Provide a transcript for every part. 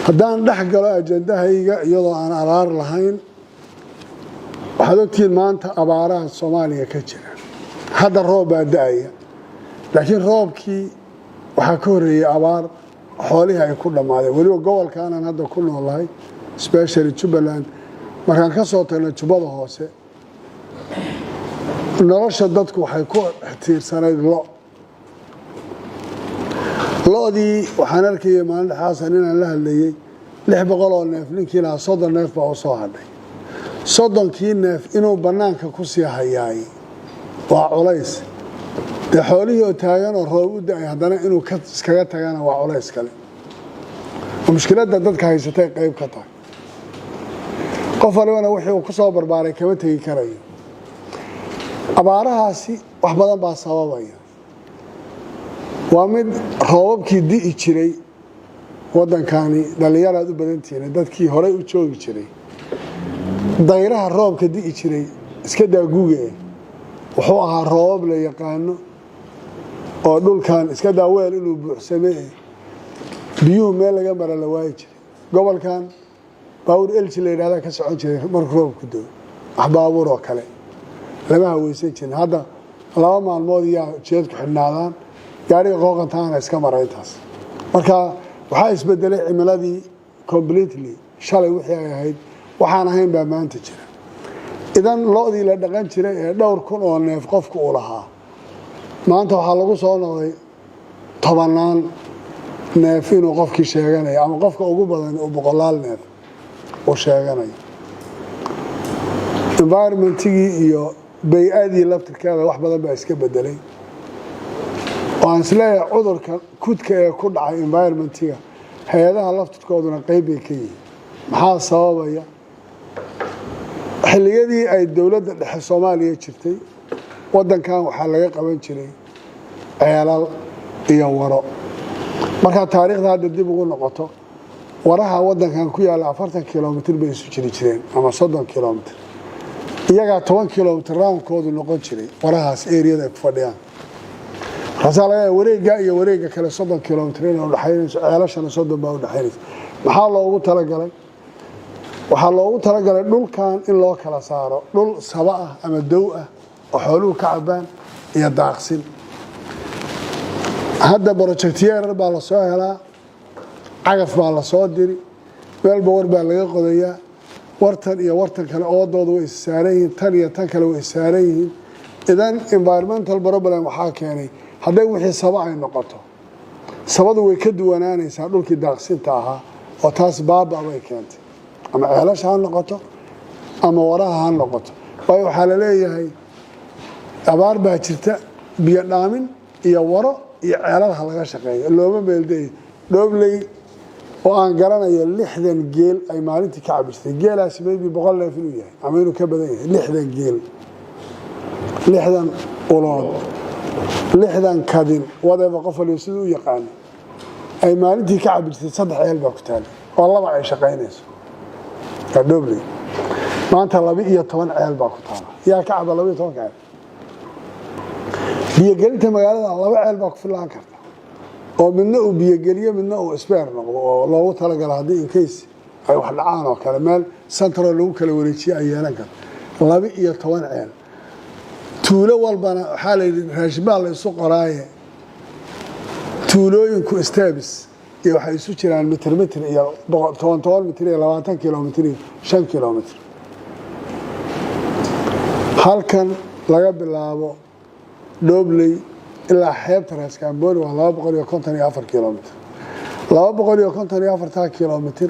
haddaan dhex galo ajandahayga iyadoo aan abaar lahayn waxaad ogtihiin maanta abaaraha Soomaaliya ka jira hadda roob baa da'aya laakiin roobkii waxaa ka horeeyay abaar xoolihii ay ku dhamaadeen waliba gobolkan aan hadda ku noolahay especially Jubaland markaan ka soo tagno Jubada hoose nolosha dadku waxay ku tiirsanayd lo'dii waxaan arkayay maalin xaasan inaan la hadlayay 600 oo neef ninkii ilaa 30 neef baa u soo hadhay 30kii neef inuu banaanka ku sii hayaay waa culays de xoolihii oo taagan oo roob u da'ay haddana inuu iskaga tagana waa culays kale mushkiladda dadka haysatay qayb ka tahay qof walibana wixii uu ku soo barbaaray kama tagi karayo abaarahaasi wax badan baa sababaya waa mid roobabkii di'i jiray wadankani dhalinyarada u badantiina dadkii hore u joogi jiray dayraha roobka di'i jiray iska daaguuga wuxuu ahaa roobab la yaqaano oo dhulkan iska daaweel inuu buuxsamee biyuhu meel laga mara la waayi jiray gobolkan baawur elji la yiraahdo ka socon jiray markuu roobku da'o wax baabuur oo kale lama haweysan jirin hadda laba maalmood yaa jeedku xidhnaadaan gaariga qooqantaana iska maray taas marka waxa isbedelay cimiladii completely shalay wixii ay ahayd waxaan ahayn baa maanta jira idan lo'dii la dhaqan jiray ee dhowr kun oo neef qofku u lahaa maanta waxa lagu soo noqday 10 neef inuu qofkii sheeganayo ama qofka ugu badan oo 100 neef oo sheeganayo environmentigii iyo bay'adii laftirkeeda wax badan baa iska bedelay waan isleeyahay cudurka kudka ee ku dhacay environmentiga hay'adaha laftirkooduna qayb ay ka yihiin maxaa sababaya xilliyadii ay dawladda dhexe Soomaaliya jirtay wadankan waxaa laga qaban jiray ceelal iyo waro marka taariikhda hadda dib ugu noqoto waraha wadankan ku yaala 40 kilomitir bay isu jireen ama 30 kilomitir iyaga 10 kilomitir roundkoodu noqon jiray warahaas area-da ku fadhiyaan rasaalaya wareega iyo wareega kale 30 kilomitir oo u dhaxaynayso ceelashana 30 baa u dhaxaynayso maxaa loogu talagalay waxaa loogu talagalay dhulkan in loo kala saaro dhul saba ah ama dow ah oo xooluhu ka cabaan iyo daaqsin hadda projectiyeer baa la soo helaa cagaf baa la soo diri meel bawr baa laga qodayaa wartan iyo wartan kale oodoodu way saaran yihiin tan iyo tan kale way saaran yihiin idan environmental problem waxaa keenay hadday wixii saba ay noqoto sabadu way ka duwanaanaysaa dhulkii daaqsinta ahaa oo taas baaba way keentay ama ceelasha ha noqoto ama waraha ha noqoto waayo waxaa la leeyahay abaar baa jirta biyo dhaamin iyo waro iyo ceelalaha laga shaqeeyo looma meelday dhoobley oo aan garanayo 60 geel ay maalintii ka cabirtay geelaas maybe 100 neef inuu yahay ama inuu ka badan yahay 60 geel 60 ulood 60 kadin whatever qof waliba siduu u yaqaan ay maalintii ka cabirtay 3 ceel baa ku taal oo laba ay shaqeynayso ka dhoobley maanta 12 ceel baa ku taal yaa ka caba 12 ceel biyo gelinta magaalada 2 ceel baa ku filaan karta oo midna uu biyo geliyo midna uu spare noqdo oo loogu talagalay hadii in case ay wax dhacaan oo kale meel central lagu kala wareejiyo ay yeelan karto 12 ceel tuulo walbana waxa la yiri raashibaa la isu qoraaye tuulooyinku steps iyo waxa isu jiraan mitir iyo 10 mitir iyo 20 kilomitir 5 kilomitir halkan laga bilaabo Dhobley ilaa xeebta Raaskambooni waa 254 kilomitir 254 kilomitir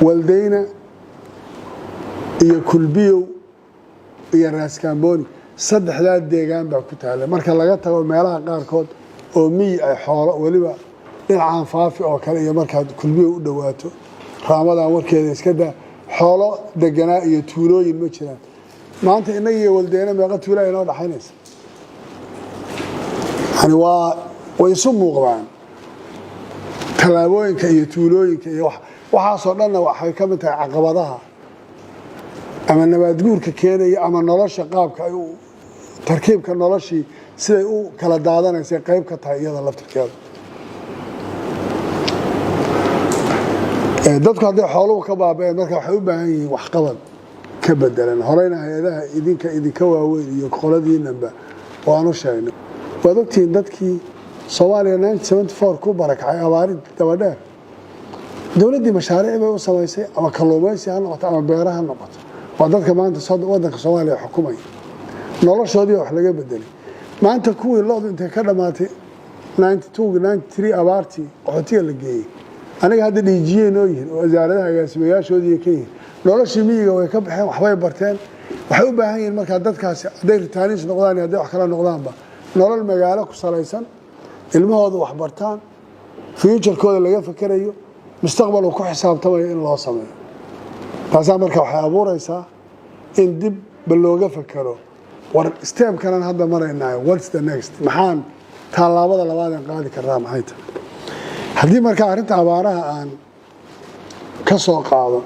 Waldeyna iyo Kulbiyo iyo Raaskambooni saddexdaa deegaan baa ku taala marka laga tago meelaha qaarkood oo miyi ay xoolo waliba dhinacan faafi oo kale iyo marka Kulbiyo u dhawaato raamadan warkeeda iska daa xoolo deganaa iyo tuulooyin ma jiraan maanta inaga iyo Waldeyna meeqa tuulo ay noo dhaxaynaysa يعني ويسمى muuqdaan talaabooyinka iyo tuulooyinka iyo waxa soo dhanna waxay ka mid tahay caqabadaha ama nabaad guurka keenaya ama nolosha qaabka ay tarkiibka noloshii siday u kala daadanaysa qayb ka tahay iyada laftirkeeda dadku hadday xooluhu ka baaba'een marka waxay u baahan yihiin waxqabad ka bedelan horeyna hay-adaha idinka waaweyn iyo qoladiinanba waanu sheegnay waad ogtihiin dadkii Soomaaliya 1974 ku barakacay abaarid dabadheer dawladdii mashaariic bay u samaysay ama kalluumaysi ha noqoto ama beeraha ha noqoto waa dadka maanta waddanka Soomaaliya xukumay noloshoodii wax laga bedelay maanta kuwii loodu intay ka dhamaatay 92-93 abaartii qaxootiga la geeyay aniga hadda dhiijiyeen oo yihiin wasaaradaha agaasimayaashoodii ka yihiin noloshii miyiga way ka baxeen waxbay barteen waxay u baahan yihiin markaa dadkaasi hadday ritaanis noqdaan iyo hadday wax kala noqdaanba nolol magaalo ku salaysan ilmahooda wax bartaan future-kooda laga fakerayo mustaqbal uu ku xisaabtamayo in loo sameeyo taasaa marka waxay abuuraysaa in dib looga fakero war step-kanan hadda maraynaayo what's the next maxaan tallaabada labaad aan qaadi karnaa maxay tahay haddii marka arrinta abaaraha aan ka soo qaado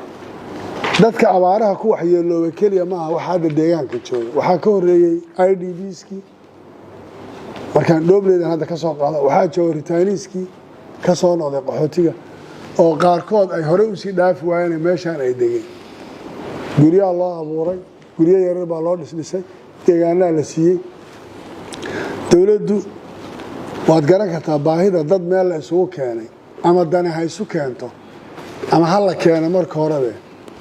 dadka abaaraha ku waxyeelooba keliya maaha waxa hadda deegaanka jooga waxaa ka horreeyey IDPskii markaan dhoobleedan hadda ka soo qaado waxaa jooga ritaaniiskii ka soo noqday qaxootiga oo qaarkood ay horey usii dhaafi waayeen meeshaan ay degeen guryaha loo abuuray guryo yaryar baa loo dhisdhisay deegaanaa la siiyey dawladdu waad garan kartaa baahida dad meel la isugu keenay ama dani ha isu keento ama ha la keeno marka horebe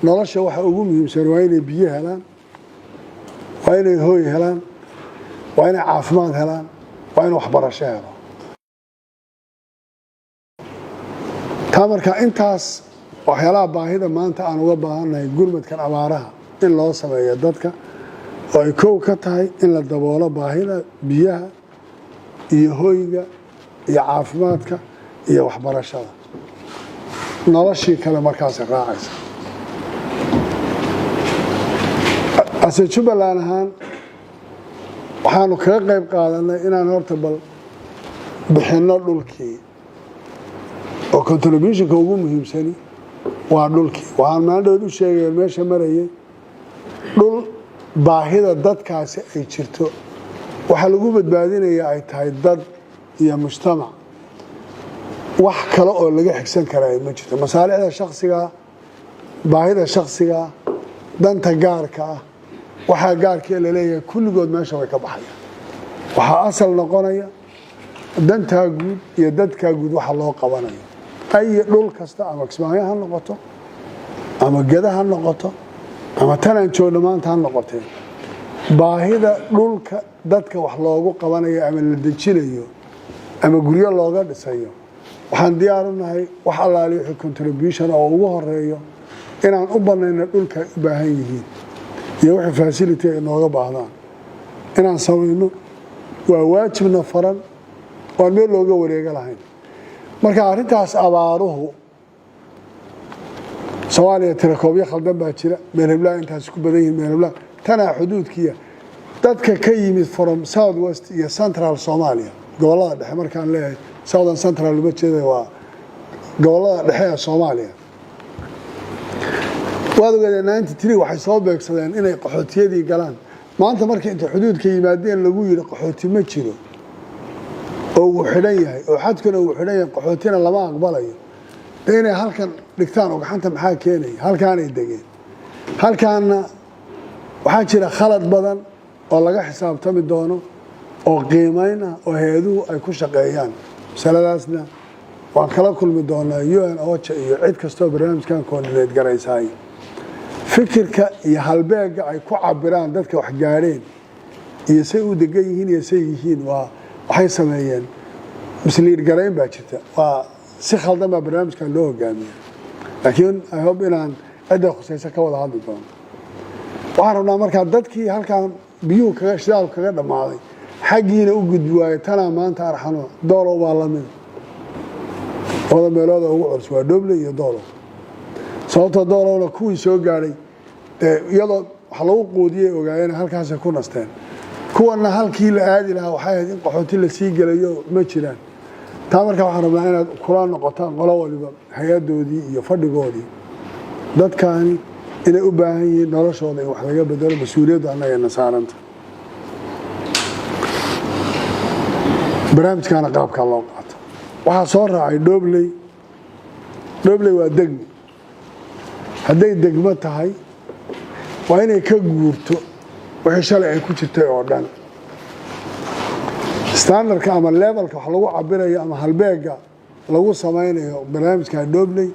nolosha waxa ugu muhiimsan waa inay biyo helaan waa inay hooy helaan waa inay caafimaad helaan waa in waxbarasho helo taa marka intaas waxyaalaha baahida maanta aan uga baahannahay gurmadkan abaaraha in loo sameeyo dadka oo ay kow ka tahay in la daboolo baahida biyaha iyo hoyga iyo caafimaadka iyo waxbarashada noloshii kale markaas raacaysa ase Jubbaland ahaan waxaanu kaga qayb qaadanay inaan horta bal bixinno dhulkii oo contributionka ugu muhiimsani waa dhulkii waxaan maandhood u sheegay meesha marayay dhul baahida dadkaasi ay jirto waxa lagu badbaadinayaa ay tahay dad iyo mujtamac wax kale oo laga xigsan karaa ma jirto masaalixda shakhsiga baahida shakhsiga danta gaarka ah waxa gaarka la leeyahay kulligood meesha way ka baxayaan waxa asal noqonaya danta guud iyo dadka guud waxa loo qabanayo ay dhul kasta ama Kismaayo ha noqoto ama Gada ha noqoto ama tanaan joogno maanta ha noqotee baahida dhulka dadka wax loogu qabanayo ama la dejinayo ama guryo looga dhisayo waxaan diyaar u nahay wax allaali wixii contribution oo ugu horeeyo inaan u banayno dhulka u baahan yihiin iyo wixii facility ay nooga baahdaan inaan samayno waa waajibna faran oo meel looga wareega lahayn marka arrintaas abaaruhu Soomaaliya tirakoobyo khaldan baa jira meel heblaha intaas ku badan yihiin meel heblaha tana xuduudkiya dadka ka yimid from south west iyo central Soomaaliya gobolada dhexe markaan leeyahay southern central uma jeedo waa gobolada dhexe ee Soomaaliya waad ogaadeen 93 waxay soo beegsadeen inay qaxootiyadii galaan maanta markii inta xuduudka yimaadeen lagu yiri qaxooti ma jiro oo uu xidhan yahay oo xadkuna uu xidhan yahay qaxootina lama aqbalayo inay halkan dhigtaan oo gacanta maxaa keenay halkaanay degeen halkaana waxaa jira khalad badan oo laga xisaabtami doono oo qiimayna oo hay'aduhu ay ku shaqeeyaan saladaasna waan kala kulmi doonaa UN OCHA iyo cid kastoo barnaamijkan coordinate garaysay fikirka iyo halbeega ay ku cabiraan dadka wax gaareen iyo say u degan yihiin iyo say yihiin waa waxay sameeyeen misliir garayn baa jirta waa si khaldan baa barnaamijkan loo hogaamiyay laakiin I hope inaan cid khusaysa ka wada hadli doono waxaan rabnaa markaa dadkii halkan biyuhu kaga shidaal kaga dhamaaday xagiina u gudbi waayay tana maanta arxano doolo waa la mid wada meelooda ugu culus waa Dhoble iyo doolo sababtoo doolona kuwii soo gaaray iyadoo wax lagu qoodiyay ogaayeen halkaas ku nasteen kuwana halkii la aadi lahaa waxay ahayd in qaxooti la sii galayo ma jiraan taa markaa waxaan rabnaa inaad kula noqotaan qolo waliba hay-adoodii iyo fadhigoodii dadkaani inay u baahan yihiin noloshooda in wax laga bedelo mas-uuliyadda annagana saaranta barnaamijkaana qaabkaa loo qaato waxaa soo raacay Dhoble waa degmo hadday degmo tahay waa inay ka guurto wixii shalay ay ku jirtay oo dhan standardka ama levelka wax lagu cabirayo ama halbeega lagu samaynayo barnaamijka Dhobley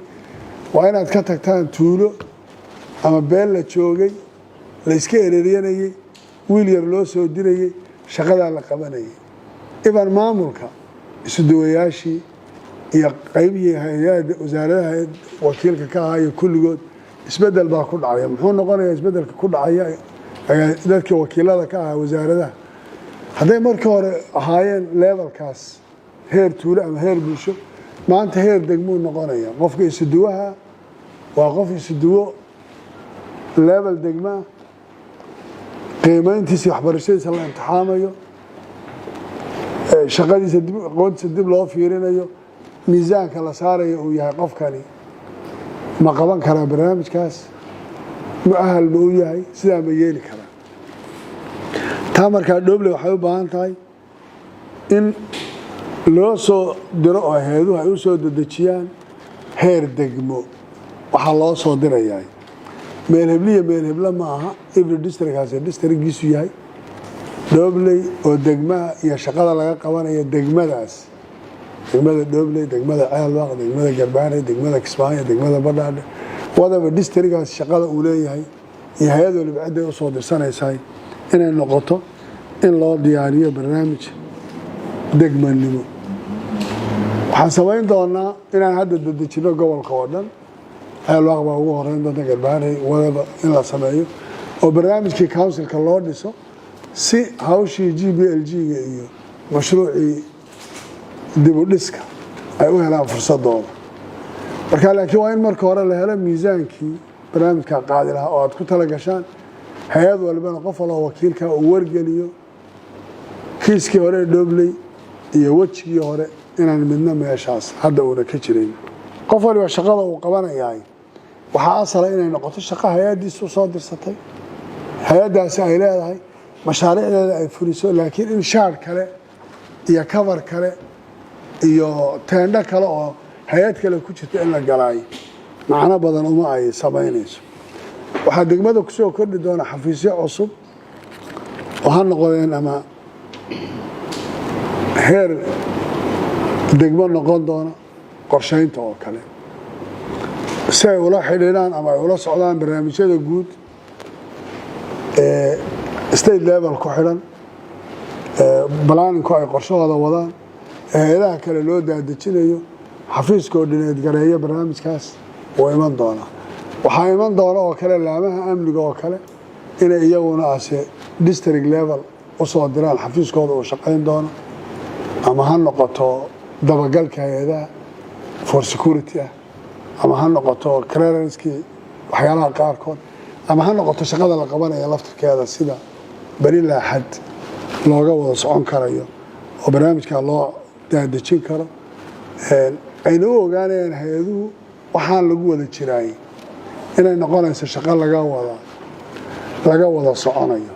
waa inaad ka tagtaan tuulo ama beel la joogay la iska ereeriyanayay wiil yar loo soo dirayay shaqada la qabanayay iban maamulka isu duwayaashii iyo qaybihii hay'adaha wasaaradaha wakiilka ka ahaa kulligood isbedel baa ku dhacay muxuu noqonayaa isbedelka ku dhacay dadka wakiilada ka ahaa wasaaradaha hadday markii hore ahaayeen levelkaas heer tuulo ama heer bulsho maanta heer degmo noqonaya qofka isu duwaha waa qof isu duwo level degma qiimayntiisa waxbarashadiisa la imtixaamayo shaqadiisa dib aqoontiisa dib loo fiirinayo miisaanka la saarayo uu yahay qofkani ma qaban karaa barnaamijkaas mu'ahal ma u yahay sidaa ma yeeli karaa taa markaa Dhobley waxay u baahan tahay in loo soo diro oo hay'aduhu ay u soo dedejiyaan heer degmo waxa loo soo dirayaa meel hebla ma aha every district has a districtgiisu yahay Dhobley oo degmaha iyo shaqada laga qabanayo degmadaas degmada Dhobley degmada Ceelwaaq degmada Garbaare degmada Kismaayo degmada Badhaadhe wadaba districtgaas shaqada uu leeyahay iyo hay'ad waliba cid ay u soo dirsanaysaa inay noqoto in loo diyaariyo barnaamij degmanimo waxaan samayn doonaa inaan hadda dedejino gobolka oo dhan Ceelwaaq baa ugu horeyn doonta Garbaare wadaba in la sameeyo oo barnaamijkii councilka loo dhiso si hawshii GBLG-ga iyo mashruucii dib u dhiska ay u helaan fursadooda marka laakiin waa in marka hore la helo miisaankii barnaamijka qaadi lahaa oo aad ku tala gashaan hay'ad walbana qof walba wakiilka uu wargeliyo kiiskii hore Dhobley iyo wajigii hore inaan midna meeshaas hadda uuna ka jirin qof walba shaqada uu qabanayaa waxa asal ah inay noqoto shaqo hay'adiisu soo dirsatay hay'adaasi ay leedahay mashaariicdeeda ay fuliso laakiin in shaar kale iyo cover kale iyo teendho kale oo hay'ad kale ku jirta in la galay macna badan uma ay sameynayso waxa degmada ku soo kordhi doona xafiisyo cusub oo han noqdeen ama heer degmo noqon doona qorsheynta oo kale si ay ula xidhiidhaan ama ay ula socdaan barnaamijyada guud state level ku xidhan planning-ku ay qorshahooda wadaan hay'adaha kale loo daadejinayo xafiiska oo dhineed gareeya barnaamijkaas oo iman doona waxaa iman doona oo kale laamaha amniga oo kale inay iyaguna ase district level u soo diraan xafiiskooda uu shaqayn doono ama ha noqoto dabagalka hay'adaha for security ama ha noqoto clearance-kii waxyaalaha qaarkood ama ha noqoto shaqada la qabanaya laftirkeeda sida bari laaxad looga wada socon karayo oo barnaamijka loo daadejin karo ayna u ogaanayaan hay'aduhu waxaan lagu wada jiraay inay noqonayso shaqo laga wada soconayo